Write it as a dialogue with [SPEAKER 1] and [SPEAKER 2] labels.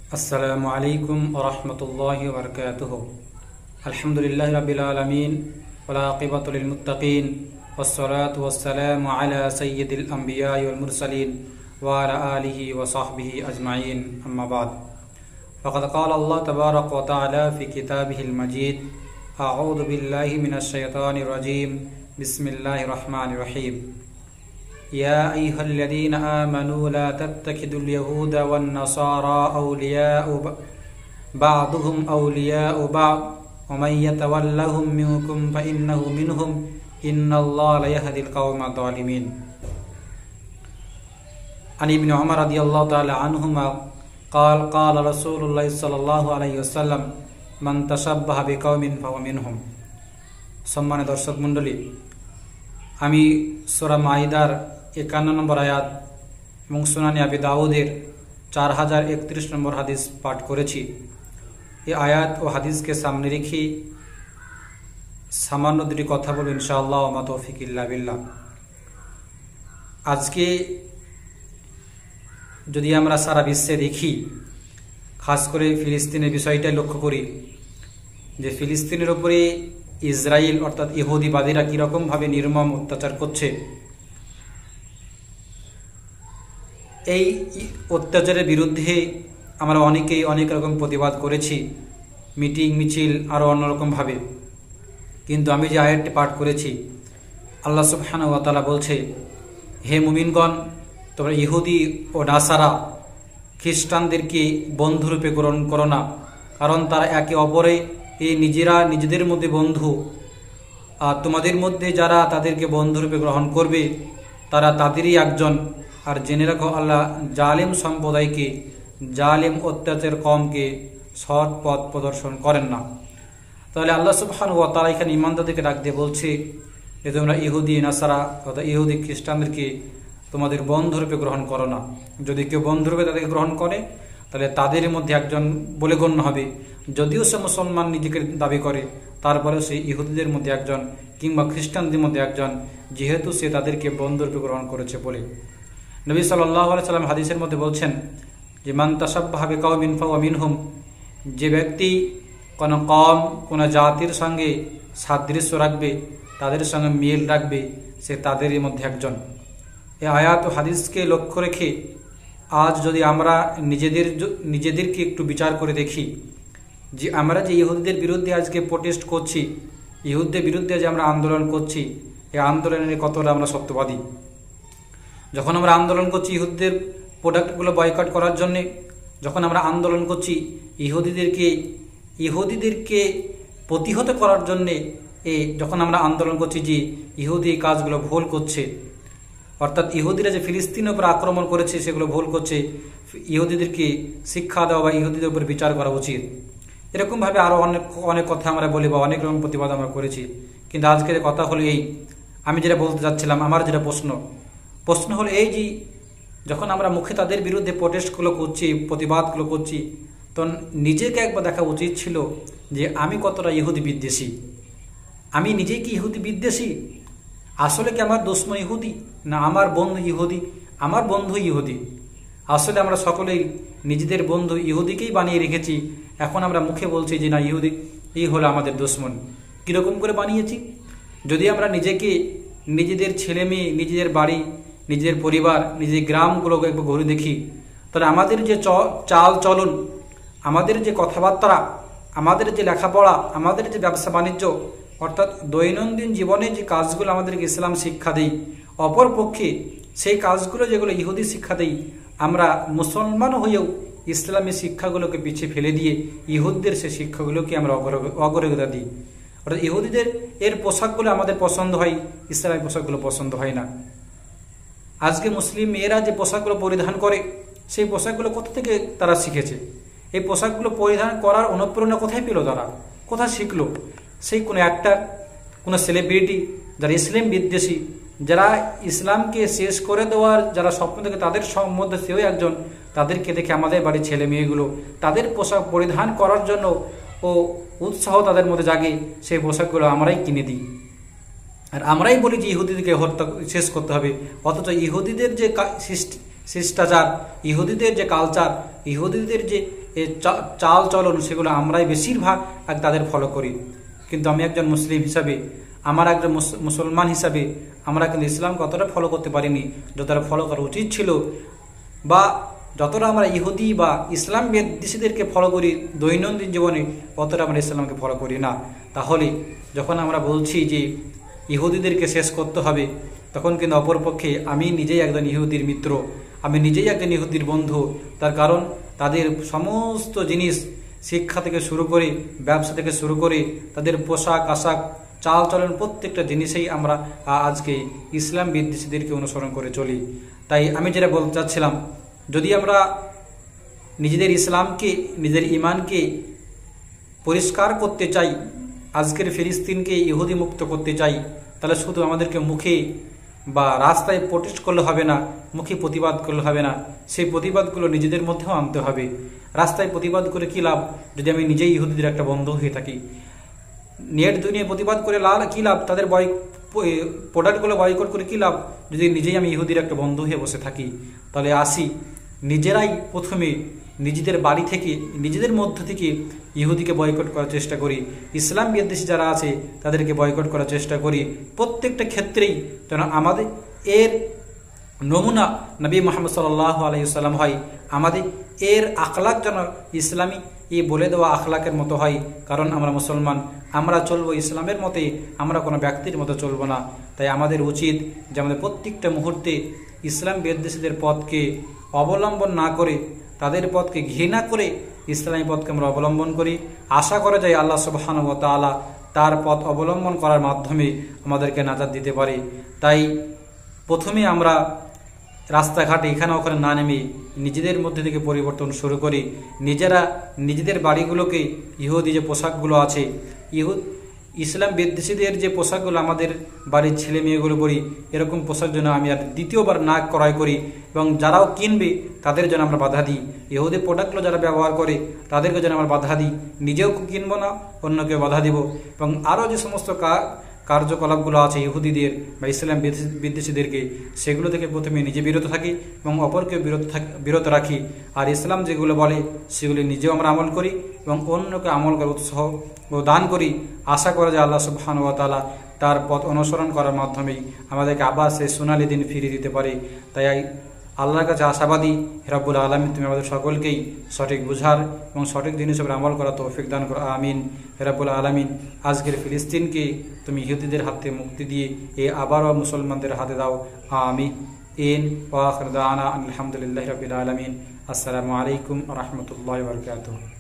[SPEAKER 1] अस्सलामु अलैकुम वरहमतुल्लाहि वबरकातुहु। अल्हम्दुलिल्लाहि रब्बिल आलमीन वल आक़िबतु लिल मुत्तक़ीन वस्सलातु वस्सलामु अला सय्यिदिल अंबियाइ वल मुरसलीन व अला आलिहि व सहबिहि अजमाइन। अम्मा बाद फ़क़द क़ाल अल्लाह तबारक व तआला फ़ी किताबिहिल मजीद अऊज़ु बिल्लाहि मिनश शैतानिर रजीम बिस्मिल्लाहिर रहमानिर रहीम। या अय्युहल्लज़ीना आमनू ला तत्तखिदुल यहूदा वन नसारा औलियाअ बअदुहुम औलियाअ बअद व मन यतवल्लहुम मिनकुम फ़इन्नहु मिनहुम इन्नल्लाहा ला यहदिल क़ौमज़ ज़ालिमीन। अन इब्न उमर रज़ियल्लाहु तआला अन्हुमा क़ाल क़ाल रसूलुल्लाह सल्लल्लाहु अलैहि वसल्लम मान तशब्बह बिक़ौमिन फ़हुवा मिनहुम। सम्मानित दर्शक मंडली, आमी सूरा माइदार 51 নম্বর আয়াত এবং সুনানে আবি দাউদের 4031 নম্বর হাদিস পাঠ করেছি। এই আয়াত ও হাদিসকে সামনে রেখে সামান্য দুটি কথা বলবো ইনশাআল্লাহ ওয়া মা তৌফিক ইল্লা বিল্লাহ। আজকে যদি আমরা সারা বিশ্বে দেখি, খাস করে ফিলিস্তিনের বিষয়টা লক্ষ্য করি যে ফিলিস্তিনের উপরে ইসরায়েল অর্থাৎ ইহুদিবাদীরা কিরকম ভাবে নির্মম অত্যাচার করছে। এই অত্যাচারের বিরুদ্ধে আমরা অনেকেই অনেক রকম প্রতিবাদ করেছি, মিটিং মিছিল আরও অন্যরকম ভাবে। কিন্তু আমি যে আয়াতটি পাঠ করেছি, আল্লাহ সুবহানাহু ওয়া তাআলা বলছে, হে মুমিনগণ, তোমরা ইহুদি ও নাসারা খ্রিস্টানদেরকে বন্ধুরূপে গ্রহণ করো না, কারণ তারা একে অপরে নিজেরা নিজেদের মধ্যে বন্ধু। আর তোমাদের মধ্যে যারা তাদেরকে বন্ধুরূপে গ্রহণ করবে তারা তাদেরই একজন। আর জেনে রাখো, আল্লাহ জালিম সম্প্রদায়কে, জালিম অত্যাচার কমকে সৎ পথ প্রদর্শন করেন না। তাহলে আল্লাহ সুবহানাহু ওয়া তাআলা এখানে ঈমানদারদেরকে ডাক দিয়ে বলছে যে তোমরা ইহুদি নাসারা অর্থাৎ ইহুদি খ্রিস্টানদেরকে তোমাদের বন্ধুরূপে গ্রহণ করো না। যদি কেউ বন্ধুরূপে তাদেরকে গ্রহণ করে তাহলে তাদের মধ্যে একজন বলে গণ্য হবে। যদিও সে মুসলমান নিজেকে দাবি করে, তারপরেও সে ইহুদিদের মধ্যে একজন কিংবা খ্রিস্টানদের মধ্যে একজন, যেহেতু সে তাদেরকে বন্ধুরূপে গ্রহণ করেছে বলে। নবী সাল্লাল্লাহু আলাইহি সাল্লাম হাদিসের মধ্যে বলছেন যে মান তাশাব্বাহা বিকাওমিন ফাহুয়া মিনহুম, যে ব্যক্তি কোনো কওম কোনো জাতির সঙ্গে সাদৃশ্য রাখবে, তাদের সঙ্গে মিল রাখবে, সে তাদেরই মধ্যে একজন। এই আয়াত ও হাদিসকে লক্ষ্য রেখে আজ যদি আমরা নিজেদেরকে একটু বিচার করে দেখি যে আমরা যে ইহুদিদের বিরুদ্ধে আজকে প্রোটেস্ট করছি, ইহুদিদের বিরুদ্ধে যে আমরা আন্দোলন করছি, এই আন্দোলনের কতটা আমরা সত্যবাদী। যখন আমরা আন্দোলন করছি ইহুদিদের প্রোডাক্টগুলো বয়কট করার জন্যে, যখন আমরা আন্দোলন করছি ইহুদিদেরকে প্রতিহত করার জন্যে, যখন আমরা আন্দোলন করছি যে ইহুদি কাজগুলো ভুল করছে, অর্থাৎ ইহুদিরা যে ফিলিস্তিনের উপর আক্রমণ করেছে সেগুলো ভুল করছে, ইহুদিদেরকে শিক্ষা দেওয়া বা ইহুদিদের উপর বিচার করা উচিত, এরকমভাবে আরও অনেক কথা আমরা বলি বা অনেক রকম প্রতিবাদ আমরা করেছি। কিন্তু আজকের কথা হলো এই, আমি যেটা বলতে চাচ্ছিলাম, আমার যেটা প্রশ্ন হলো এই যে যখন আমরা মুখে তাদের বিরুদ্ধে প্রোটেস্টগুলো করছি, প্রতিবাদগুলো করছি, তখন নিজেকে একবার দেখা উচিত ছিল যে আমি কতটা ইহুদি বিদ্বেষী। আমি নিজেই কি ইহুদি বিদ্বেষী? আসলে কি আমার দুশমন ইহুদি, না আমার বন্ধু ইহুদি? আমার বন্ধু ইহুদি। আসলে আমরা সকলেই নিজেদের বন্ধু ইহুদিকেই বানিয়ে রেখেছি। এখন আমরা মুখে বলছি যে না ইহুদি এই হলো আমাদের দুশমন। কীরকম করে বানিয়েছি? যদি আমরা নিজেকে, নিজেদের ছেলে মেয়ে, নিজেদের বাড়ি, নিজেদের পরিবার, নিজেদের গ্রামগুলোকে একবার ঘুরে দেখি, তাহলে আমাদের যে চাল চলন, আমাদের যে কথাবার্তা, আমাদের যে লেখাপড়া, আমাদের যে ব্যবসা বাণিজ্য, অর্থাৎ দৈনন্দিন জীবনে যে কাজগুলো আমাদেরকে ইসলাম শিক্ষা দেয়, অপরপক্ষে সেই কাজগুলো যেগুলো ইহুদি শিক্ষা দেয়, আমরা মুসলমান হয়েও ইসলামী শিক্ষাগুলোকে পিছিয়ে ফেলে দিয়ে ইহুদিদের সেই শিক্ষাগুলোকে আমরা অগ্রাধিকার দিই। অর্থাৎ ইহুদিদের এর পোশাকগুলো আমাদের পছন্দ হয়, ইসলামী পোশাকগুলো পছন্দ হয় না। আজকে মুসলিম মেয়েরা যে পোশাকগুলো পরিধান করে, সেই পোশাকগুলো কোথা থেকে তারা শিখেছে? এই পোশাকগুলো পরিধান করার অনুপ্রেরণা কোথায় পেল তারা? কোথায় শিখলো? সেই কোনো অ্যাক্টর, কোনো সেলিব্রিটি যারা ইসলাম বিদ্বেষী, যারা ইসলামকে শেষ করে দেওয়ার যারা স্বপ্ন দেখে, তাদের মধ্যে সেও একজন। তাদেরকে দেখে আমাদের বাড়ির ছেলে মেয়েগুলো তাদের পোশাক পরিধান করার জন্য ও উৎসাহ তাদের মধ্যে জাগে, সেই পোশাকগুলো আমরাই কিনে দিই। আর আমরাই বলি যে ইহুদিদেরকে হত্যা শেষ করতে হবে, অথচ ইহুদিদের যে শিষ্টাচার, ইহুদিদের যে কালচার, ইহুদিদের যে এই চাল চলন সেগুলো আমরাই বেশিরভাগ তাদের ফলো করি। কিন্তু আমি একজন মুসলিম হিসাবে, আমার একজন মুসলমান হিসাবে আমরা কিন্তু ইসলামকে অতটা ফলো করতে পারিনি যতটা ফলো করা উচিত ছিল, বা যতটা আমরা ইহুদি বা ইসলাম বিদ্বেষীদেরকে ফলো করি দৈনন্দিন জীবনে, অতটা আমরা ইসলামকে ফলো করি না। তাহলে যখন আমরা বলছি যে ইহুদিদেরকে শেষ করতে হবে, তখন কিন্তু অপরপক্ষে আমি নিজেই একজন ইহুদির মিত্র, আমি নিজেই একজন ইহুদির বন্ধু। তার কারণ তাদের সমস্ত জিনিস, শিক্ষা থেকে শুরু করে, ব্যবসা থেকে শুরু করে, তাদের পোশাক আশাক, চাল চলন, প্রত্যেকটা জিনিসেই আমরা আজকে ইসলাম বিদ্বেষীদেরকে অনুসরণ করে চলি। তাই আমি যেটা বলতে চাচ্ছিলাম, যদি আমরা নিজেদের ইসলামকে, নিজের ইমানকে পরিষ্কার করতে চাই, আজকের ফিলিস্তিনকে ইহুদি মুক্ত করতে চাই, তাহলে শুধু আমাদেরকে মুখে বা রাস্তায় প্রোটেস্ট করলে হবে না, মুখে প্রতিবাদ করলে হবে না, সেই প্রতিবাদগুলো নিজেদের মধ্যেও আনতে হবে। রাস্তায় প্রতিবাদ করে কী লাভ যদি আমি নিজেই ইহুদিদের একটা বন্ধু হয়ে থাকি? নেট দুনিয়ায় প্রতিবাদ করে কী লাভ? তাদের প্রোডাক্টগুলো বয়কট করে কী লাভ যদি নিজেই আমি ইহুদির একটা বন্ধু হয়ে বসে থাকি? তাহলে আসি নিজেরাই প্রথমে নিজেদের বাড়ি থেকে, নিজেদের মধ্য থেকে ইহুদিকে বয়কট করার চেষ্টা করি। ইসলাম বিদ্বেষী যারা আছে তাদেরকে বয়কট করার চেষ্টা করি। প্রত্যেকটা ক্ষেত্রেই যেন আমাদের এর নমুনা নবী মুহাম্মদ সাল্লাল্লাহু আলাইহি ওয়াসাল্লাম হয়, আমাদের এর আখলাক যেন ইসলামী এই বলে দেওয়া আখলাকের মতো হয়। কারণ আমরা মুসলমান, আমরা চলবো ইসলামের মতে, আমরা কোনো ব্যক্তির মতো চলবো না। তাই আমাদের উচিত যে আমাদের প্রত্যেকটা মুহূর্তে ইসলাম বিদ্বেষীদের পথকে অবলম্বন না করে, তাদের পথকে ঘৃণা করে ইসলামী পথকে আমরা অবলম্বন করি। আশা করা যায় আল্লাহ সুবহানাহু ওয়া তাআলা তার পথ অবলম্বন করার মাধ্যমে আমাদেরকে নাজাত দিতে পারে। তাই প্রথমে আমরা রাস্তাঘাটে এখানে ওখানে না নেমে নিজেদের মধ্যে থেকে পরিবর্তন শুরু করি। নিজেরা নিজেদের বাড়িগুলোকে ইহুদি যে পোশাকগুলো আছে, ইসলাম বিদ্বেষীদের যে পোশাকগুলো আমাদের বাড়ির ছেলে মেয়েগুলো পরি, এরকম পোশাক যেন আমি আর দ্বিতীয়বার না ক্রয় করি, এবং যারাও কিনবে তাদের যেন আমরা বাধা দিই। ইহুদি প্রোডাক্টগুলো যারা ব্যবহার করে তাদেরকে যেন আমরা বাধা দিই, নিজেও কিনবো না, অন্যকে বাধা দিব। এবং আরও যে সমস্ত কার্যকলাপগুলো আছে ইহুদিদের বা ইসলাম বিদ্বেষীদেরকে, সেগুলো থেকে প্রথমে নিজে বিরত থাকি এবং অপরকে বিরত রাখি। আর ইসলাম যেগুলো বলে সেগুলি নিজেও আমরা আমল করি এবং অন্যকে আমল করার উৎসাহ ও দান করি। আশা করা যায় আল্লাহ সুবহানাহু ওয়া তাআলা তার পথ অনুসরণ করার মাধ্যমেই আমাদেরকে আবার সেই সোনালি দিন ফিরিয়ে দিতে পারে। তাই আল্লাহর কাছে আশাবাদী, রব্বুল আলামিন তুমি আমাদের সকলকেই সঠিক বুঝার এবং সঠিক জিনিস উপরে আমল করা তৌফিক দান করো, আমিন। রব্বুল আলামিন আজকের ফিলিস্তিনকে তুমি ইহুদিদের হাতে মুক্তি দিয়ে আবারও মুসলমানদের হাতে দাও, আমিন। ওয়া আখির দাওয়ানা আলহামদুলিল্লাহি রাব্বিল আলামিন। আসসালামু আলাইকুম ওয়া রাহমাতুল্লাহি ওয়া বারাকাতুহু।